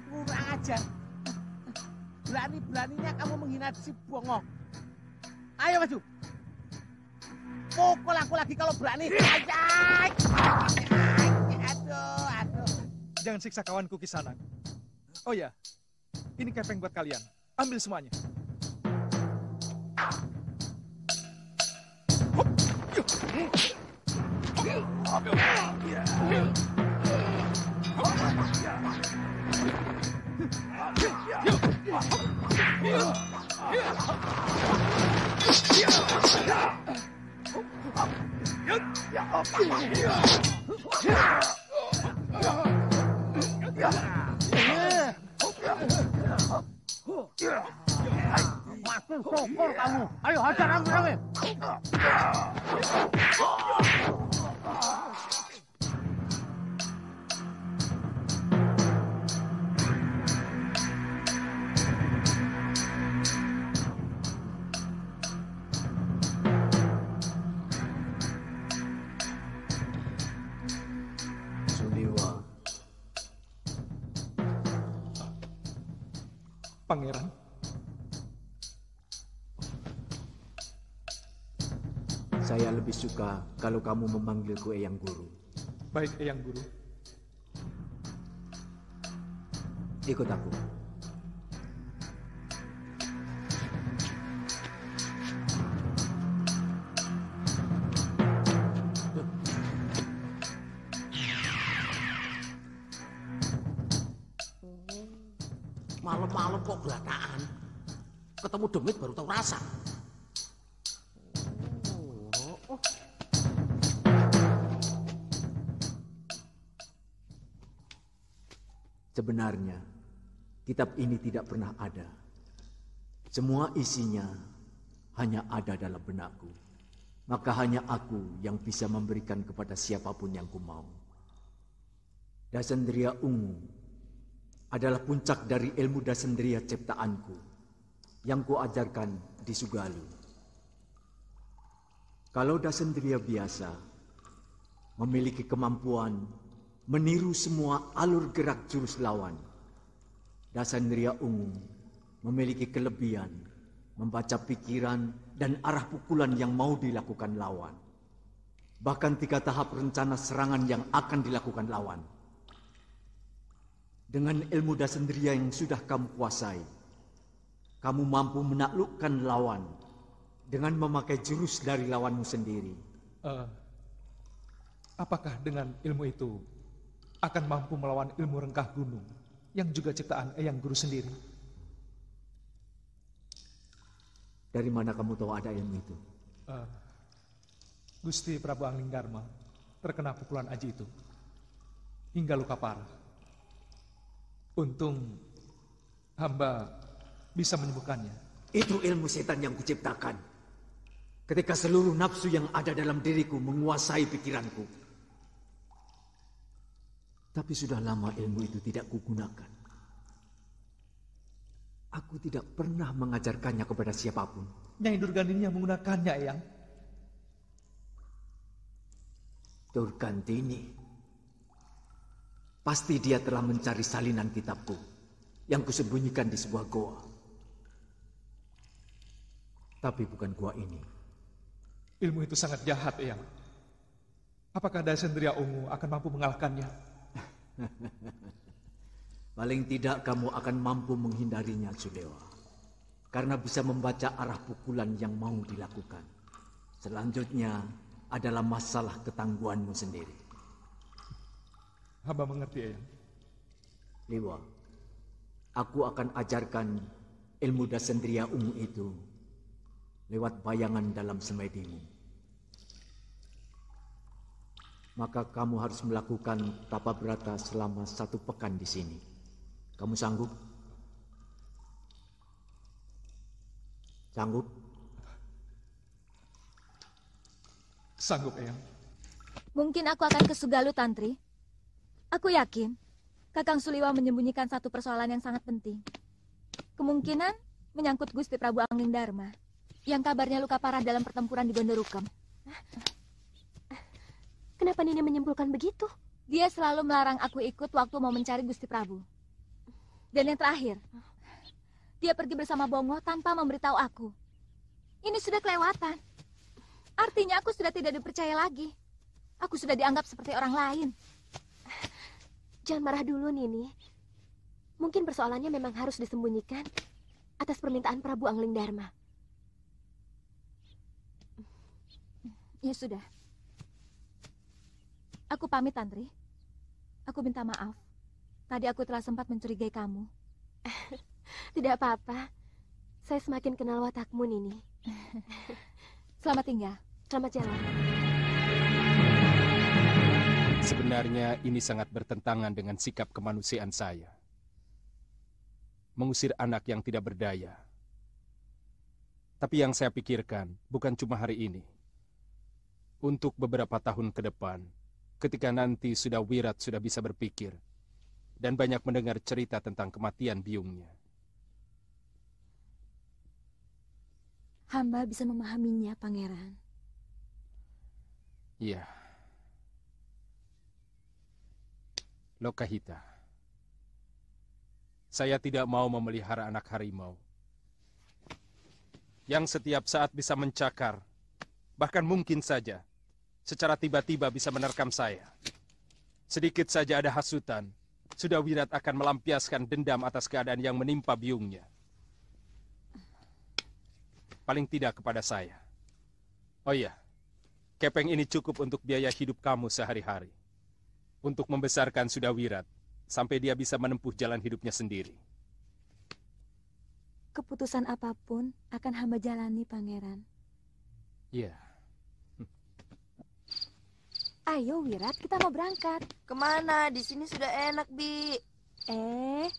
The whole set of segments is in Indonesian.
Kurang ajar. Berani-beraninya kamu menghina si Bongok. Ayo maju. Pukul aku lagi kalau berani. Aduh. Jangan siksa kawanku Kisanak. Oh ya, ini kepeng buat kalian. Ambil semuanya. Makin sokor kamu. Ayo hajar rame-rame. Suliwa. Pangeran. Saya lebih suka kalau kamu memanggilku Eyang Guru. Baik, Eyang Guru. Ikut aku. Malam-malam kok gerakaan. Ketemu demit baru tahu rasa. Sebenarnya, kitab ini tidak pernah ada. Semua isinya hanya ada dalam benakku. Maka hanya aku yang bisa memberikan kepada siapapun yang kumau. Dasendria Ungu adalah puncak dari ilmu dasendria ciptaanku yang kuajarkan di Sugalu. Kalau dasendria biasa memiliki kemampuan meniru semua alur gerak jurus lawan, Dasendria Ungu memiliki kelebihan membaca pikiran dan arah pukulan yang mau dilakukan lawan. Bahkan 3 tahap rencana serangan yang akan dilakukan lawan. Dengan ilmu Dasendria yang sudah kamu kuasai, kamu mampu menaklukkan lawan dengan memakai jurus dari lawanmu sendiri. Apakah dengan ilmu itu akan mampu melawan ilmu rengkah gunung yang juga ciptaan Eyang Guru sendiri? Dari mana kamu tahu ada ilmu itu? Gusti Prabu Anglingdarma terkena pukulan aji itu hingga luka parah. Untung hamba bisa menyembuhkannya. Itu ilmu setan yang kuciptakan. Ketika seluruh nafsu yang ada dalam diriku menguasai pikiranku. Tapi sudah lama ilmu itu tidak kugunakan. Aku tidak pernah mengajarkannya kepada siapapun. Nyai Durgandini yang menggunakannya, Eyang. Durgandini. Pasti dia telah mencari salinan kitabku yang kusembunyikan di sebuah goa. Tapi bukan goa ini. Ilmu itu sangat jahat, Eyang. Apakah Dasendria Ungu akan mampu mengalahkannya? Paling tidak kamu akan mampu menghindarinya, Sulewa. Karena bisa membaca arah pukulan yang mau dilakukan. Selanjutnya adalah masalah ketangguhanmu sendiri. Hamba mengerti, Eyang. Liwa, aku akan ajarkan ilmu Dasendria Ungu itu lewat bayangan dalam semedimu. Maka kamu harus melakukan tapa brata selama 1 pekan di sini. Kamu sanggup? Sanggup? Sanggup, Eyang. Mungkin aku akan ke Sugalu, Tantri. Aku yakin Kakang Suliwa menyembunyikan satu persoalan yang sangat penting. Kemungkinan menyangkut Gusti Prabu Anglingdarma yang kabarnya luka parah dalam pertempuran di Gondorukem. Kenapa Nini menyimpulkan begitu? Dia selalu melarang aku ikut waktu mau mencari Gusti Prabu. Dan yang terakhir, dia pergi bersama Bongo tanpa memberitahu aku. Ini sudah kelewatan. Artinya aku sudah tidak dipercaya lagi. Aku sudah dianggap seperti orang lain. Jangan marah dulu, Nini. Mungkin persoalannya memang harus disembunyikan atas permintaan Prabu Angling Dharma. Ya sudah. Aku pamit, Tantri. Aku minta maaf. Tadi aku telah sempat mencurigai kamu. Tidak apa-apa. Saya semakin kenal watakmu, Nini. Selamat tinggal. Selamat jalan. Sebenarnya ini sangat bertentangan dengan sikap kemanusiaan saya. Mengusir anak yang tidak berdaya. Tapi yang saya pikirkan bukan cuma hari ini. Untuk beberapa tahun ke depan, ketika nanti Wirat sudah bisa berpikir dan banyak mendengar cerita tentang kematian biungnya. Hamba bisa memahaminya, Pangeran. Iya. Lokahita. Saya tidak mau memelihara anak harimau yang setiap saat bisa mencakar, bahkan mungkin saja secara tiba-tiba bisa menerkam saya. Sedikit saja ada hasutan, sudah Wirat akan melampiaskan dendam atas keadaan yang menimpa biungnya. Paling tidak kepada saya. Oh iya, kepeng ini cukup untuk biaya hidup kamu sehari-hari. Untuk membesarkan Wirat sampai dia bisa menempuh jalan hidupnya sendiri. Keputusan apapun akan hamba jalani, Pangeran. Iya. Ayo, Wirat, kita mau berangkat. Kemana? Di sini sudah enak, Bi.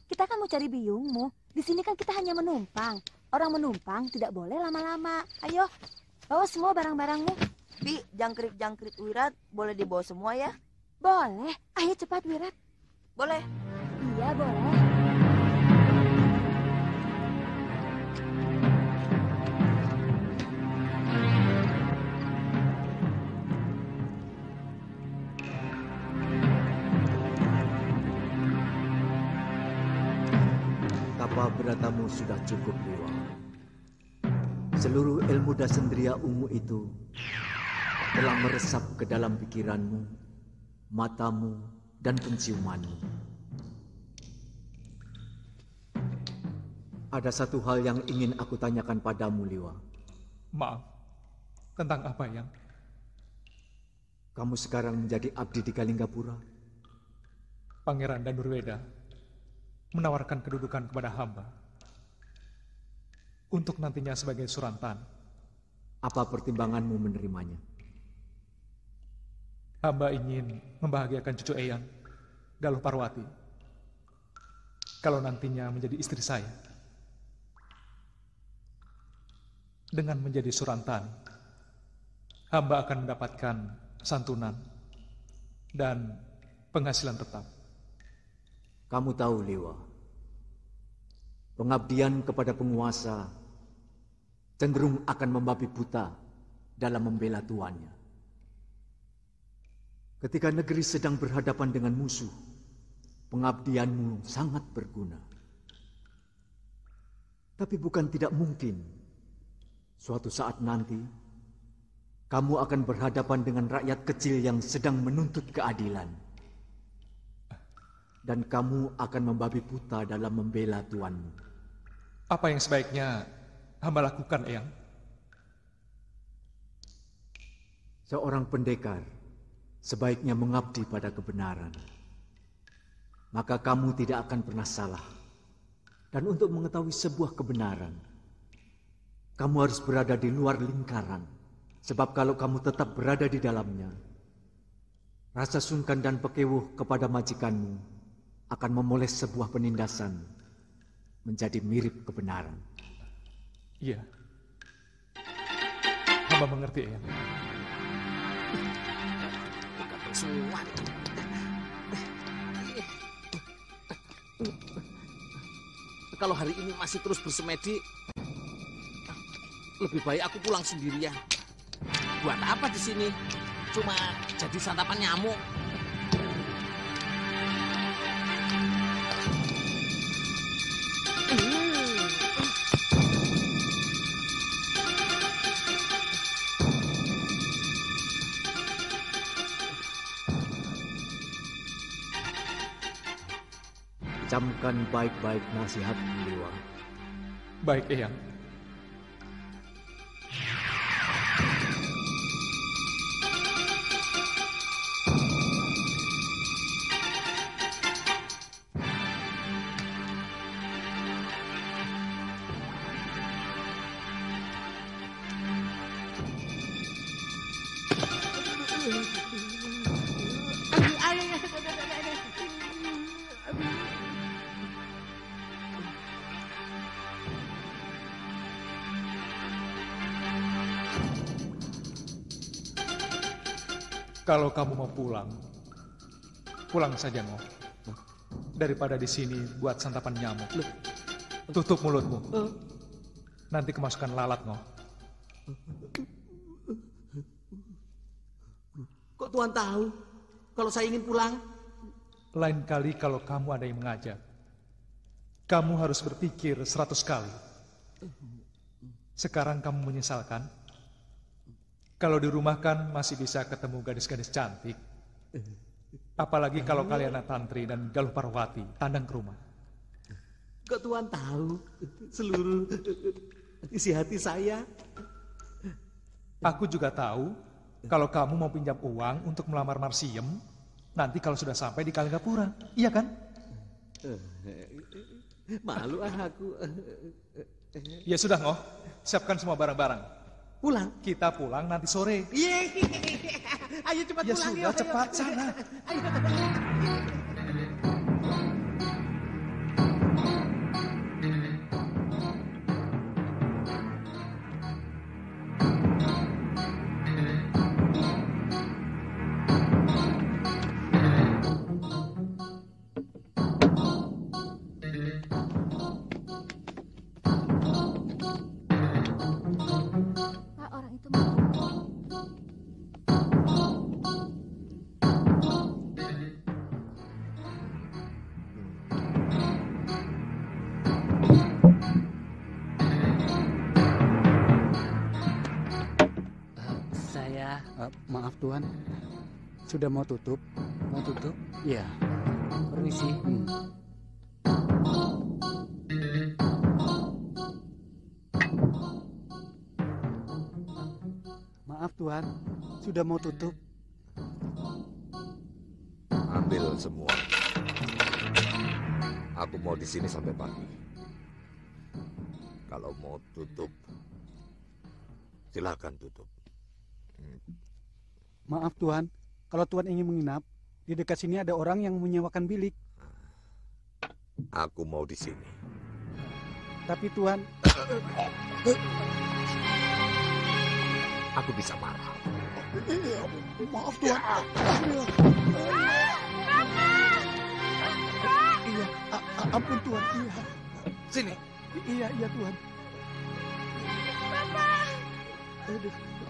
Kita kan mau cari biungmu. Di sini kan kita hanya menumpang. Orang menumpang tidak boleh lama-lama. Ayo, bawa semua barang-barangmu. Bi, jangkrik-jangkrik Wirat boleh dibawa semua ya? Boleh. Ayo cepat, Wirat. Boleh. Iya, boleh. Tapa beratamu sudah cukup, Dewa. Seluruh ilmu Dasendria Ungu itu telah meresap ke dalam pikiranmu, matamu, dan penciumanmu. Ada satu hal yang ingin aku tanyakan padamu, Liwa. Maaf, tentang apa, Yang? Kamu sekarang menjadi abdi di Kalinggapura. Pangeran Danurweda menawarkan kedudukan kepada hamba untuk nantinya sebagai Surantan. Apa pertimbanganmu menerimanya? Hamba ingin membahagiakan cucu Eyang, Galuh Parwati, kalau nantinya menjadi istri saya. Dengan menjadi Surantan, hamba akan mendapatkan santunan dan penghasilan tetap. Kamu tahu, Liwa, pengabdian kepada penguasa cenderung akan membabi buta dalam membela tuannya. Ketika negeri sedang berhadapan dengan musuh, pengabdianmu sangat berguna. Tapi bukan tidak mungkin, suatu saat nanti, kamu akan berhadapan dengan rakyat kecil yang sedang menuntut keadilan. Dan kamu akan membabi buta dalam membela tuanmu. Apa yang sebaiknya hamba lakukan, Eyang? Seorang pendekar sebaiknya mengabdi pada kebenaran. Maka kamu tidak akan pernah salah. Dan untuk mengetahui sebuah kebenaran, kamu harus berada di luar lingkaran. Sebab kalau kamu tetap berada di dalamnya, rasa sungkan dan pekewuh kepada majikanmu akan memoles sebuah penindasan menjadi mirip kebenaran. Iya. Hamba mengerti, Eyang. Kalau hari ini masih terus bersemedi, lebih baik aku pulang sendirian. Buat apa di sini? Cuma jadi santapan nyamuk. camkan baik-baik nasihat Liwang. Baik, Eyang. Kalau kamu mau pulang, pulang saja, Ngo. Daripada di sini buat santapan nyamuk. Tutup mulutmu. Nanti kemasukan lalat, Ngo. Kok Tuan tahu kalau saya ingin pulang? Lain kali kalau kamu ada yang mengajak, kamu harus berpikir 100 kali. Sekarang kamu menyesalkan? Kalau di rumah kan masih bisa ketemu gadis-gadis cantik. Apalagi kalau kalian Tantri dan Galuh Parwati tandang ke rumah. Kok Tuan tahu seluruh isi hati saya? Aku juga tahu kalau kamu mau pinjam uang untuk melamar Marsiem, nanti kalau sudah sampai di Kalinggapura, iya kan? Malu aku. Ya sudah, Ngoh. Siapkan semua barang-barang. Pulang? Kita pulang nanti sore. Ayo cepat ya pulang. Ya sudah, cepat sana. Ayo. Maaf Tuan, sudah mau tutup? Mau tutup? Iya. Permisi. Maaf Tuan, sudah mau tutup? Ambil semua. Aku mau di sini sampai pagi. Kalau mau tutup, silakan tutup. Maaf Tuan, kalau Tuan ingin menginap, di dekat sini ada orang yang menyewakan bilik. Aku mau di sini. Tapi Tuan... Aku bisa marah. Maaf Tuan. Iya, ampun Tuan. Iya. Sini. Iya Tuan.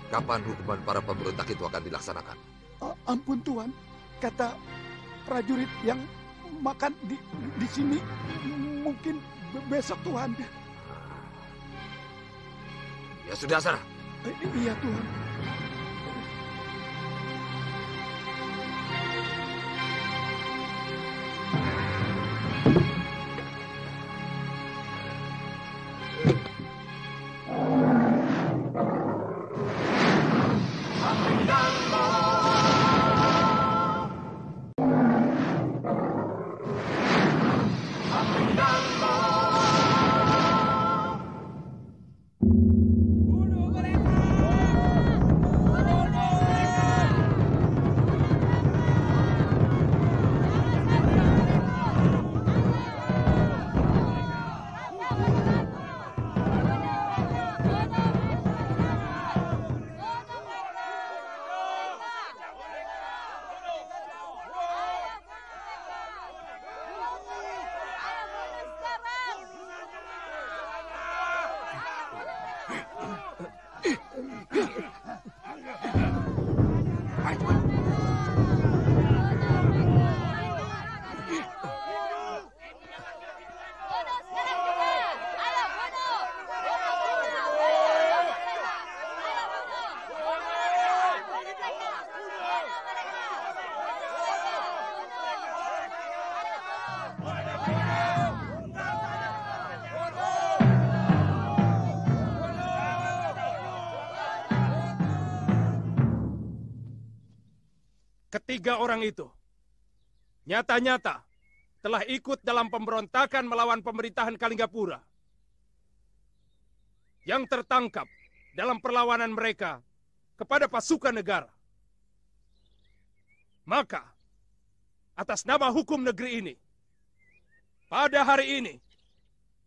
Kapan hukuman para pemberontak itu akan dilaksanakan? Ampun Tuan, kata prajurit yang makan di sini mungkin besok Tuan. Ya sudah sana. Iya Tuhan. Ketiga orang itu nyata-nyata telah ikut dalam pemberontakan melawan pemerintahan Kalinggapura. Yang tertangkap dalam perlawanan mereka kepada pasukan negara. Maka, atas nama hukum negeri ini, pada hari ini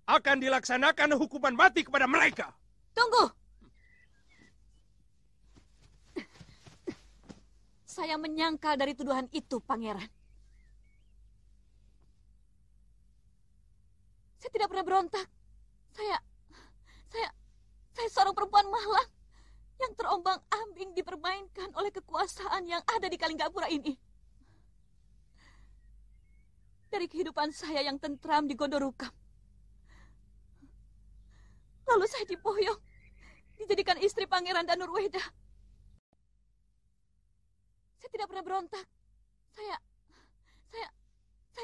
akan dilaksanakan hukuman mati kepada mereka. Tunggu! Saya menyangkal dari tuduhan itu, Pangeran. Saya tidak pernah berontak. Saya seorang perempuan malang yang terombang-ambing dipermainkan oleh kekuasaan yang ada di Kalinggapura ini. Dari kehidupan saya yang tentram di Gondorukam. Lalu saya diboyong, dijadikan istri Pangeran Danurweda. Saya tidak pernah berontak. Saya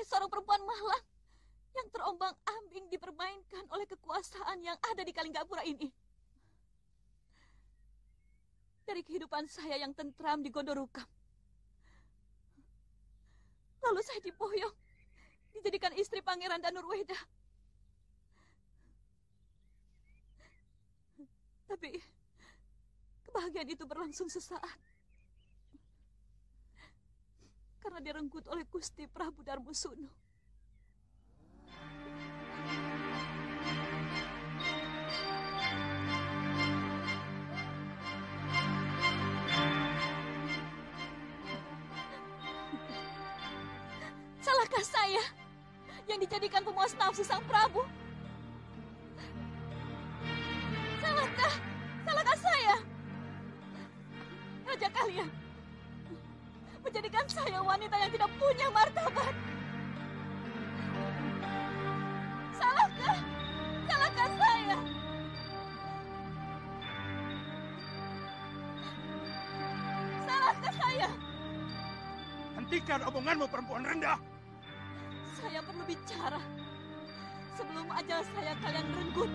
seorang perempuan malang yang terombang-ambing dipermainkan oleh kekuasaan yang ada di Kalinggapura ini. Dari kehidupan saya yang tentram di Gondorukam. Lalu saya diboyong, dijadikan istri Pangeran Danurweda. Tapi kebahagiaan itu berlangsung sesaat. Karena direnggut oleh Gusti Prabu Darmusuno. Salahkah saya yang dijadikan pemuas nafsu sang Prabu? Salahkah saya? Raja kalian menjadikan saya wanita yang tidak punya martabat. Salahkah saya? Salahkah saya? Hentikan omonganmu, perempuan rendah. Saya perlu bicara sebelum ajal saya kalian merenggut.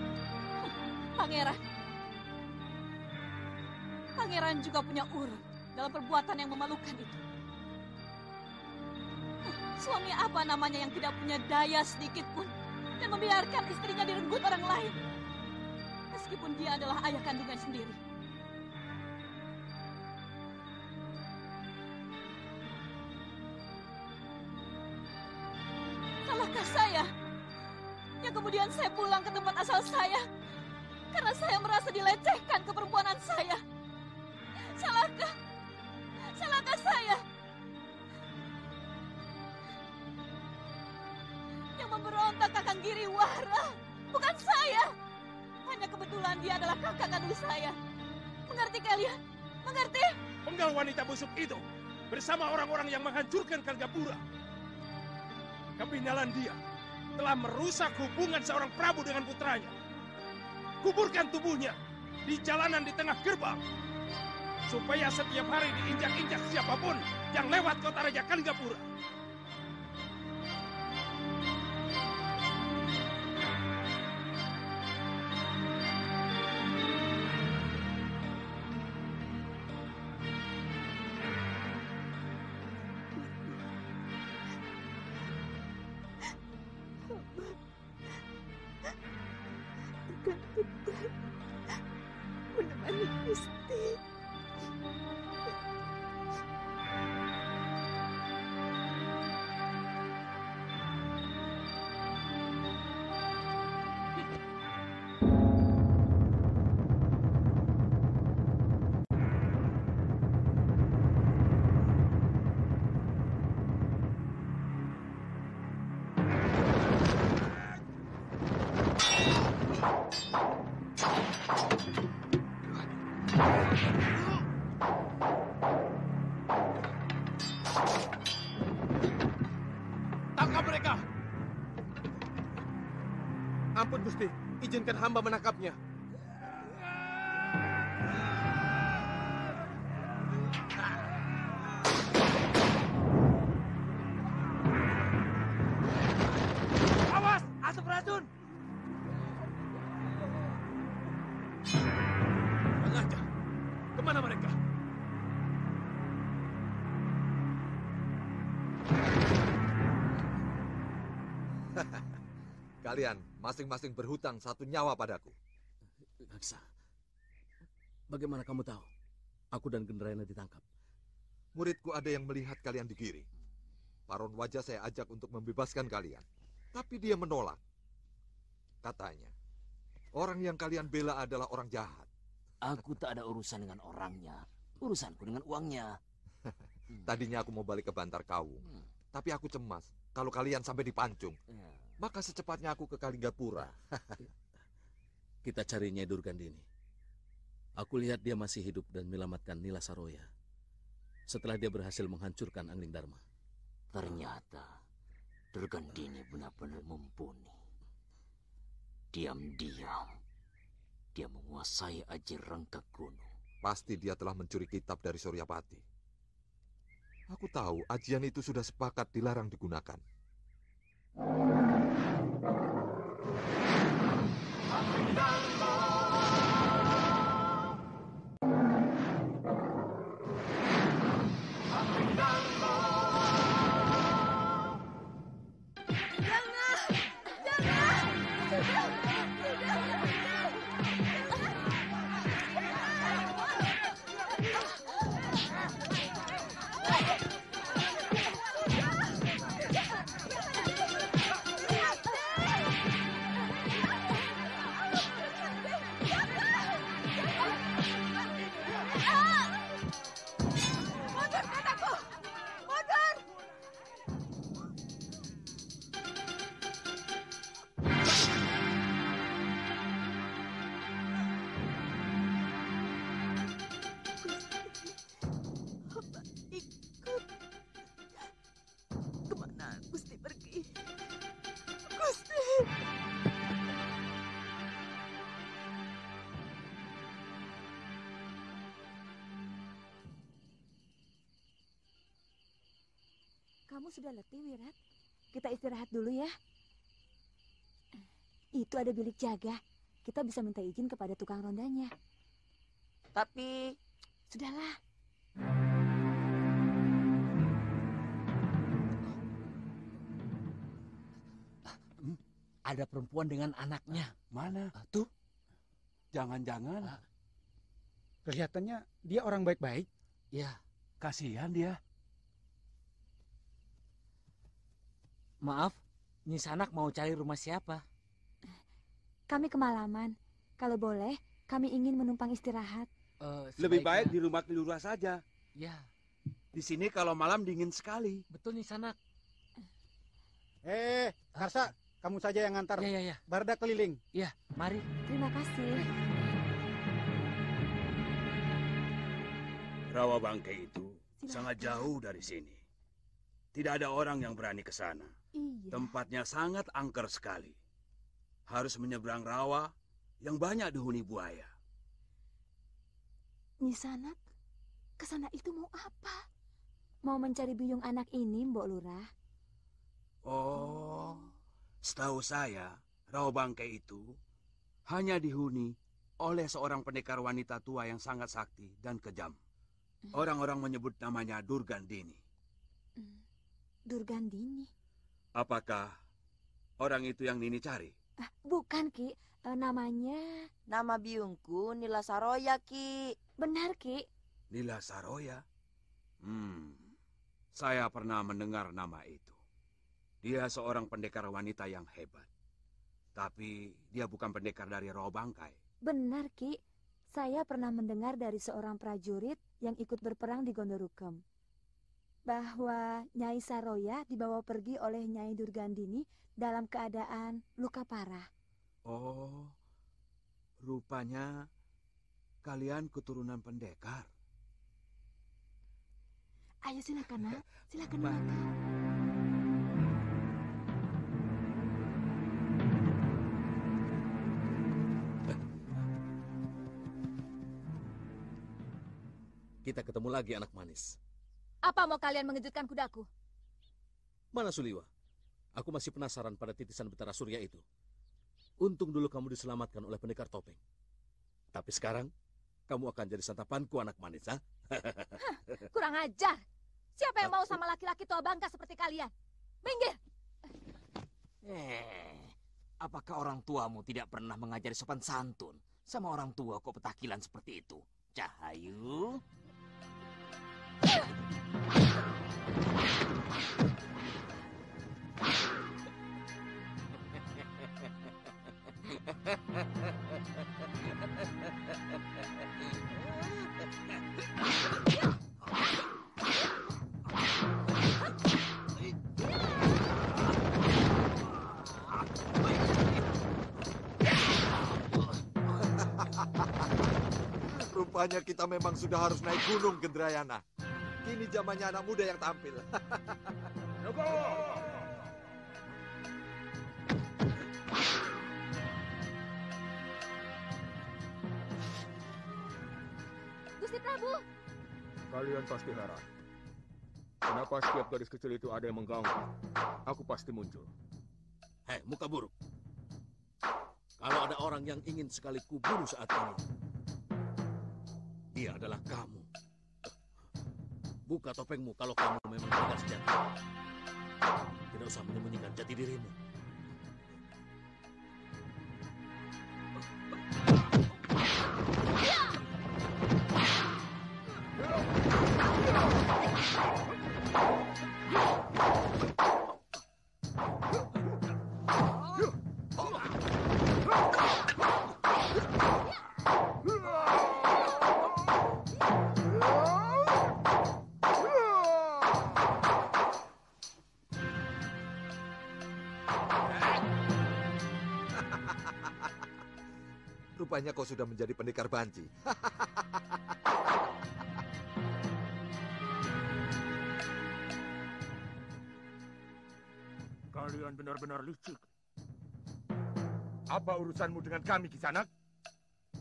Pangeran juga punya urut dalam perbuatan yang memalukan itu. Suami apa namanya yang tidak punya daya sedikit pun dan membiarkan istrinya direnggut orang lain, meskipun dia adalah ayah kandungan sendiri. Salahkah saya yang kemudian saya pulang ke tempat asal saya karena saya merasa dilecehkan keperempuanan saya? Salahkah saya? Yang memberontak Kakang Giriwara, bukan saya. Hanya kebetulan dia adalah kakak kandung saya. Mengerti kalian? Mengerti? Penggal wanita busuk itu bersama orang-orang yang menghancurkan Kalinggapura. Kepindalan dia telah merusak hubungan seorang Prabu dengan putranya. Kuburkan tubuhnya di jalanan di tengah gerbang, supaya setiap hari diinjak-injak siapapun yang lewat kota Raja Kalinggapura. Menemani Gusti. Tangkap mereka! Ampun Gusti, izinkan hamba menangkapnya. Awas, asap racun! Sengaja. Kemana mereka? Kalian masing-masing berhutang 1 nyawa padaku. Gaksa, bagaimana kamu tahu aku dan Gendrayana ditangkap? Muridku ada yang melihat kalian digiring. Paron Wajah saya ajak untuk membebaskan kalian. Tapi dia menolak. Katanya, orang yang kalian bela adalah orang jahat. Aku tak ada urusan dengan orangnya. Urusanku dengan uangnya. Tadinya aku mau balik ke Bantar Kawung. Tapi aku cemas. Kalau kalian sampai dipancung, maka secepatnya aku ke Kalinggapura. Kita cari Nyai Durgandini. Aku lihat dia masih hidup dan menyelamatkan Nila Saroya setelah dia berhasil menghancurkan Angling Dharma. Ternyata Durgandini benar-benar mumpuni. Diam-diam dia menguasai Aji Rangka Gunung. Pasti dia telah mencuri kitab dari Suryapati. Aku tahu ajian itu sudah sepakat dilarang digunakan. Kamu sudah letih, Wirat. Kita istirahat dulu ya. Itu ada bilik jaga. Kita bisa minta izin kepada tukang rondanya. Tapi... Sudahlah. Ada perempuan dengan anaknya. Mana? Tuh. Jangan-jangan. Kelihatannya dia orang baik-baik. Ya. Kasihan dia. Maaf, Nyi Sanak mau cari rumah siapa? Kami kemalaman. Kalau boleh, kami ingin menumpang istirahat. Lebih baik di rumah Kilurah saja. Ya. Di sini kalau malam dingin sekali. Betul Nyi Sanak. Karsa, kamu saja yang ngantar. Ya. Barda keliling. Ya, mari. Terima kasih. Rawa Bangkai itu sangat jauh dari sini. Tidak ada orang yang berani ke sana. Iya. Tempatnya sangat angker sekali. Harus menyeberang rawa yang banyak dihuni buaya. Nyi Sanak, ke sana itu mau apa? Mau mencari biyung anak ini, Mbok Lurah. Oh, setahu saya, Rawa Bangkai itu hanya dihuni oleh seorang pendekar wanita tua yang sangat sakti dan kejam. Orang-orang menyebut namanya Durgandini. Durgandini? Apakah orang itu yang Nini cari? Bukan, Ki. Namanya... Nama biungku Nila Saroya, Ki. Benar, Ki. Nila Saroya? Saya pernah mendengar nama itu. Dia seorang pendekar wanita yang hebat. Tapi dia bukan pendekar dari Rawa Bangkai. Benar, Ki. Saya pernah mendengar dari seorang prajurit yang ikut berperang di Gondorukem. Bahwa Nyai Saroya dibawa pergi oleh Nyai Durgandini dalam keadaan luka parah. Oh, rupanya kalian keturunan pendekar. Ayo silakan, Nak. Silakan makan. Kita ketemu lagi, anak manis. Apa mau kalian mengejutkan kudaku? Mana Suliwa? Aku masih penasaran pada titisan Betara Surya itu. Untung dulu kamu diselamatkan oleh pendekar topeng. Tapi sekarang, kamu akan jadi santapanku, anak manis, ha? Kurang ajar. Siapa yang mau sama laki-laki tua bangka seperti kalian? Minggir! Apakah orang tuamu tidak pernah mengajari sopan santun? Sama orang tua kok petakilan seperti itu? Cahayu? Rupanya kita memang sudah harus naik gunung, Gendrayana. Kini zamannya anak muda yang tampil. Gusti Prabu! Kalian pasti heran. Kenapa setiap gadis kecil itu ada yang mengganggu? Aku pasti muncul. Hei, muka buruk. Kalau ada orang yang ingin sekali kubunuh saat ini, dia adalah kamu. Buka topengmu kalau kamu memang tidak sejati. Tidak usah menyembunyikan jati dirimu. Rupanya kau sudah menjadi pendekar banci. Kalian benar-benar licik. Apa urusanmu dengan kami, Kisanak?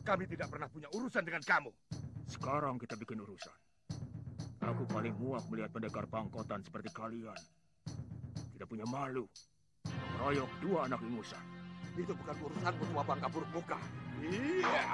Kami tidak pernah punya urusan dengan kamu. Sekarang kita bikin urusan. Aku paling muak melihat pendekar pangkotan seperti kalian. Tidak punya malu. Meroyok dua anak ingusan. Itu bukan urusanmu, tua bangka buruk muka. Iya.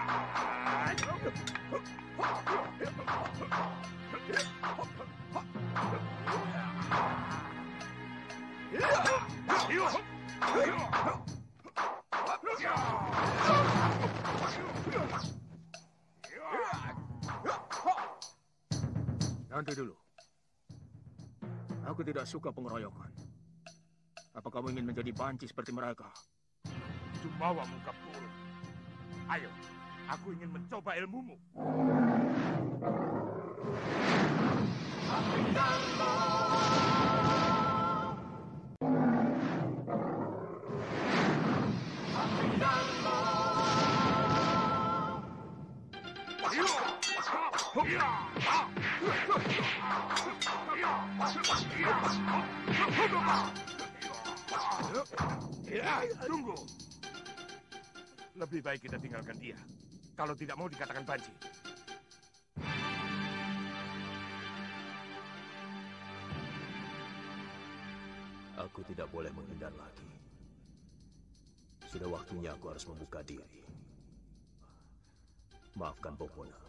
Nanti dulu. Aku tidak suka pengeroyokan. Apa kamu ingin menjadi banci seperti mereka? Jumawa muka buruk. Ayo, aku ingin mencoba ilmumu. Tunggu. Lebih baik kita tinggalkan dia. Kalau tidak mau dikatakan banci. Aku tidak boleh menghindar lagi. Sudah waktunya aku harus membuka diri. Maafkan Popona.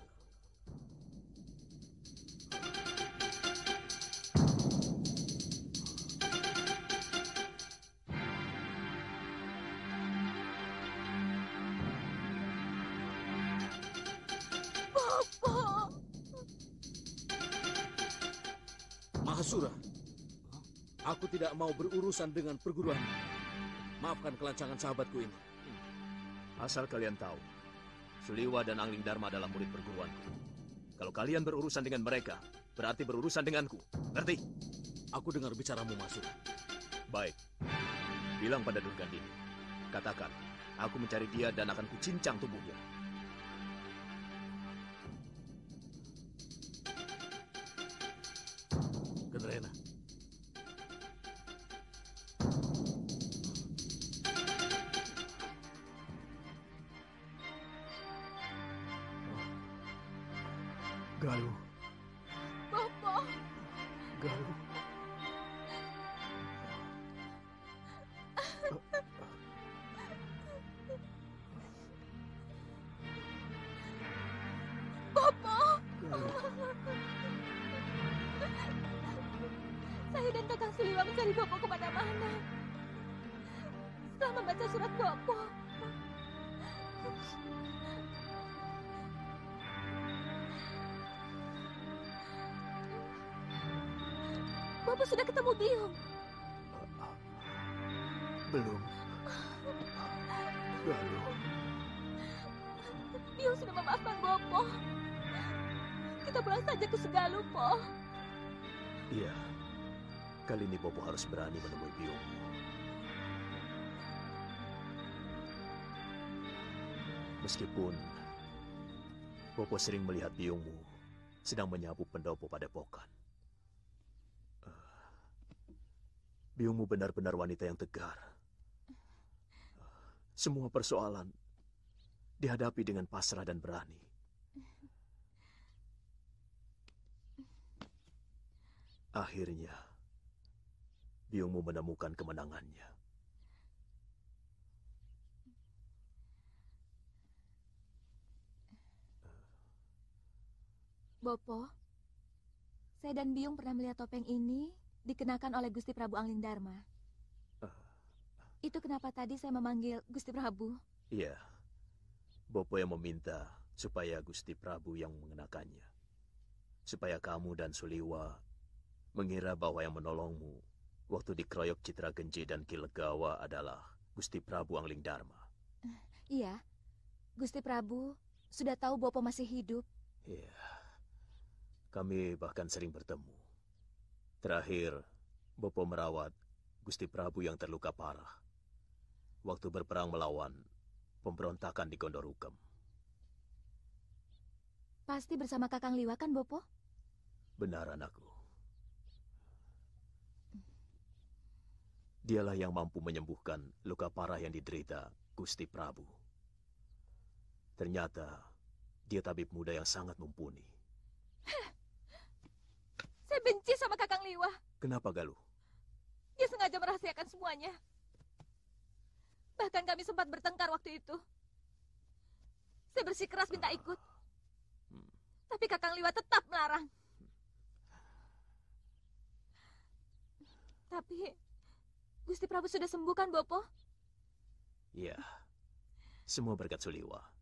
Mahasura, aku tidak mau berurusan dengan perguruan. Maafkan kelancangan sahabatku ini. Asal kalian tahu, Suliwa dan Angling Dharma adalah murid perguruanku. Kalau kalian berurusan dengan mereka, berarti berurusan denganku. Ngerti? Aku dengar bicaramu, Mahasura. Baik. Bilang pada Durgandini. Katakan, aku mencari dia dan akan kucincang tubuhnya. Gendrayana. Galuh. Bopo. Galuh. Bopo. Saya dan Kakang Suliwa mencari Bopo kemana-mana. Setelah membaca surat doa Bopo. Bopo sudah ketemu Biung. Belum. Galuh. Biung sudah memaafkan Bopo. Kita pulang saja ke Segalu, Po. Iya. Kali ini Bopo harus berani menemui Biung. Meskipun Bopo sering melihat biungmu sedang menyapu pendopo padepokan. Biungmu benar-benar wanita yang tegar. Semua persoalan dihadapi dengan pasrah dan berani. Akhirnya, biungmu menemukan kemenangannya. Bopo, saya dan Biung pernah melihat topeng ini dikenakan oleh Gusti Prabu Angling Darma. Itu kenapa tadi saya memanggil Gusti Prabu? Iya, Bopo yang meminta supaya Gusti Prabu yang mengenakannya. Supaya kamu dan Suliwa mengira bahwa yang menolongmu waktu dikeroyok Citra Genji dan Ki Legawa adalah Gusti Prabu Angling Darma. Iya, Gusti Prabu sudah tahu Bopo masih hidup. Iya, kami bahkan sering bertemu. Terakhir, Bopo merawat Gusti Prabu yang terluka parah waktu berperang melawan pemberontakan di Gondorukem. Pasti bersama Kakang Liwa kan, Bopo? Benar, anakku. Dialah yang mampu menyembuhkan luka parah yang diderita Gusti Prabu. Ternyata dia tabib muda yang sangat mumpuni. Saya benci sama Kakang Liwa. Kenapa, Galuh? Dia sengaja merahasiakan semuanya. Bahkan kami sempat bertengkar waktu itu. Saya bersikeras minta ikut. Tapi Kakang Liwa tetap melarang. Tapi Gusti Prabu sudah sembuh kan, Bopo? Iya. Semua berkat Suliwa.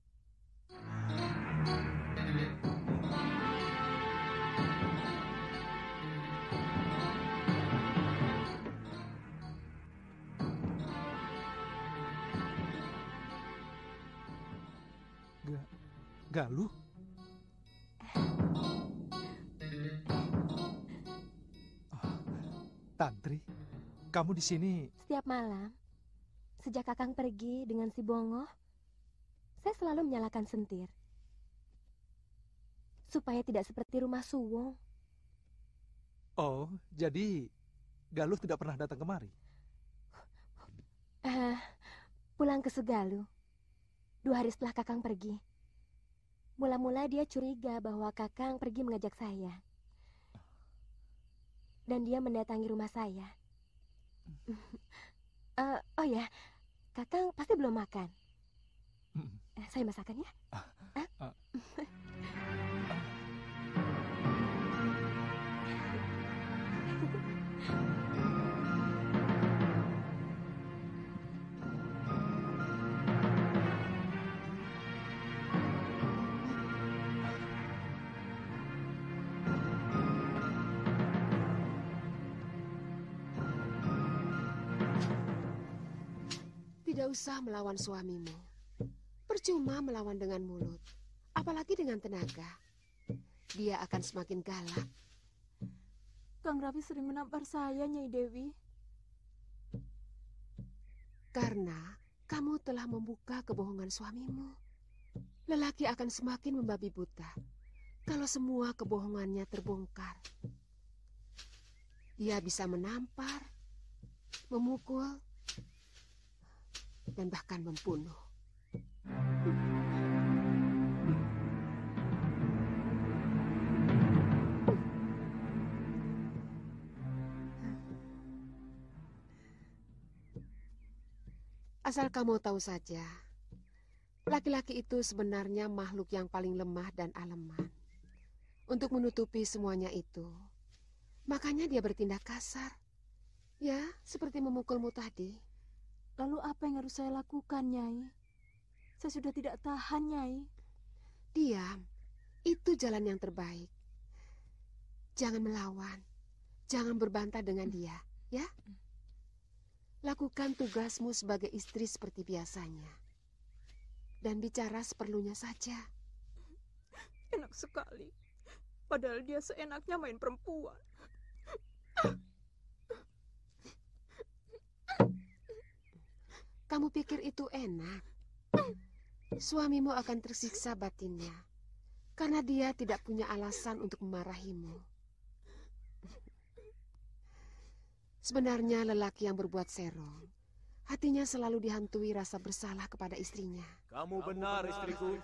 Galuh? Tantri, kamu di sini. Setiap malam, sejak Kakang pergi dengan si Bongo, saya selalu menyalakan sentir. Supaya tidak seperti rumah Suwong. Oh, jadi Galuh tidak pernah datang kemari? Pulang ke Segalu. 2 hari setelah Kakang pergi. Mula-mula dia curiga bahwa Kakang pergi mengajak saya. Dan dia mendatangi rumah saya. Oh ya, Kakang pasti belum makan. Saya masakan ya. Tidak usah melawan suamimu. Percuma melawan dengan mulut, apalagi dengan tenaga. Dia akan semakin galak. Kang Raffi sering menampar saya, Nyai Dewi. Karena kamu telah membuka kebohongan suamimu. Lelaki akan semakin membabi buta kalau semua kebohongannya terbongkar. Dia bisa menampar, memukul, dan bahkan membunuh. Asal kamu tahu saja, laki-laki itu sebenarnya makhluk yang paling lemah dan aleman. Untuk menutupi semuanya itu, makanya dia bertindak kasar. Ya, seperti memukulmu tadi. Lalu apa yang harus saya lakukan, Nyai? Saya sudah tidak tahan, Nyai. Diam. Itu jalan yang terbaik. Jangan melawan. Jangan berbantah dengan dia, ya? Lakukan tugasmu sebagai istri seperti biasanya. Dan bicara seperlunya saja. Enak sekali. Padahal dia seenaknya main perempuan. Kamu pikir itu enak? Suamimu akan tersiksa batinnya. Karena dia tidak punya alasan untuk memarahimu. Sebenarnya lelaki yang berbuat serong, hatinya selalu dihantui rasa bersalah kepada istrinya. Kamu benar, istriku.